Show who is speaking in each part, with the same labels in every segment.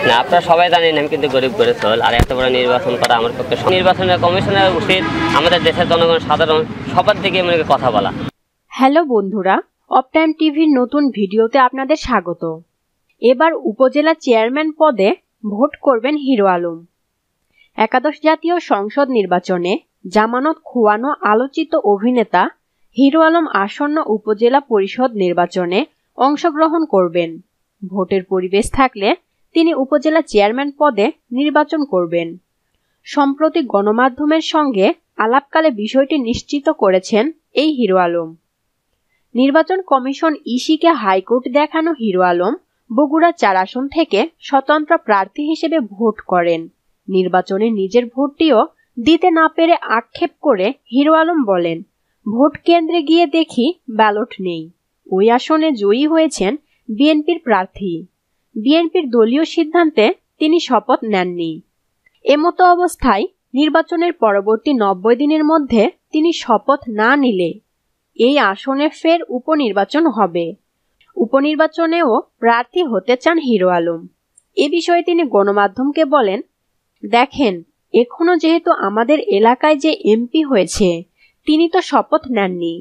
Speaker 1: না, আপনারা সবাই জানেন আমি কিন্তু গরিব করে চল, আর এত বড় নির্বাচন করা আমার পক্ষে। নির্বাচনের কমিশনের উচিত আমাদের দেশের জনগণ সাধারণ সবার দিকে মনে কথা বলা।
Speaker 2: হ্যালো বন্ধুরা, অফ টাইম টিভির নতুন ভিডিওতে আপনাদের স্বাগত। এবার উপজেলা চেয়ারম্যান পদে ভোট করবেন হিরো আলম। একাদশ জাতীয় সংসদ নির্বাচনে জামানত খোয়ানো আলোচিত অভিনেতা হিরো আলম আসন্ন উপজেলা পরিষদ নির্বাচনে অংশগ্রহণ করবেন। ভোটের পরিবেশ থাকলে তিনি উপজেলা চেয়ারম্যান পদে নির্বাচন করবেন। সম্প্রতি গণমাধ্যমের সঙ্গে আলাপকালে বিষয়টি নিশ্চিত করেছেন এই হিরো আলম। নির্বাচন কমিশন ইসিকে হাইকোর্ট দেখানো হিরো আলম বগুড়া ৪ আসন থেকে স্বতন্ত্র প্রার্থী হিসেবে ভোট করেন। নির্বাচনে নিজের ভোটটিও দিতে না পেরে আক্ষেপ করে হিরো আলম বলেন, ভোট কেন্দ্রে গিয়ে দেখি ব্যালট নেই। ওই আসনে জয়ী হয়েছেন বিএনপির প্রার্থী। বিএনপির দলীয় সিদ্ধান্তে তিনি শপথ নেননি। এমতো অবস্থায় নির্বাচনের পরবর্তী ৯০ দিনের মধ্যে তিনি শপথ না নিলে এই আসনে ফের উপনির্বাচন হবে। উপনির্বাচনেও প্রার্থী হতে চান হিরো আলম। এ বিষয়ে তিনি গণমাধ্যমকে বলেন, দেখেন, এখনো যেহেতু আমাদের এলাকায় যে এমপি হয়েছে তিনি তো শপথ নেননি,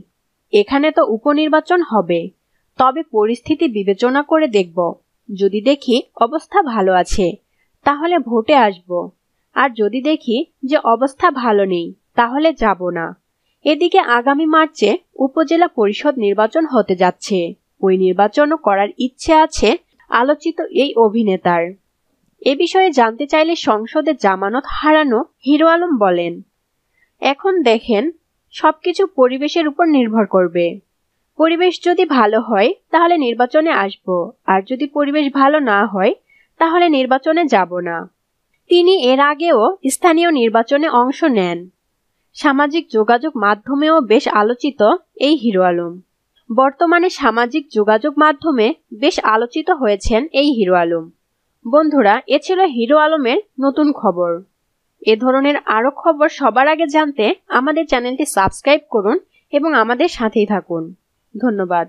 Speaker 2: এখানে তো উপনির্বাচন হবে। তবে পরিস্থিতি বিবেচনা করে দেখব, যদি দেখি অবস্থা ভালো আছে তাহলে ভোটে আসব, আর যদি দেখি যে অবস্থা ভালো নেই তাহলে যাব না। এদিকে আগামী মার্চে উপজেলা পরিষদ নির্বাচন হতে যাচ্ছে। ওই নির্বাচনও করার ইচ্ছে আছে আলোচিত এই অভিনেতার। এ বিষয়ে জানতে চাইলে সংসদে জামানত হারানো হিরো আলম বলেন, এখন দেখেন, সবকিছু পরিবেশের উপর নির্ভর করবে। পরিবেশ যদি ভালো হয় তাহলে নির্বাচনে আসব, আর যদি পরিবেশ ভালো না হয় তাহলে নির্বাচনে যাব না। তিনি এর আগেও স্থানীয় নির্বাচনে অংশ নেন। সামাজিক যোগাযোগ মাধ্যমেও বেশ আলোচিত এই হিরো আলম। বর্তমানে সামাজিক যোগাযোগ মাধ্যমে বেশ আলোচিত হয়েছেন এই হিরো আলম। বন্ধুরা, এ ছিল হিরো আলমের নতুন খবর। এ ধরনের আরো খবর সবার আগে জানতে আমাদের চ্যানেলটি সাবস্ক্রাইব করুন এবং আমাদের সাথেই থাকুন। ধন্যবাদ।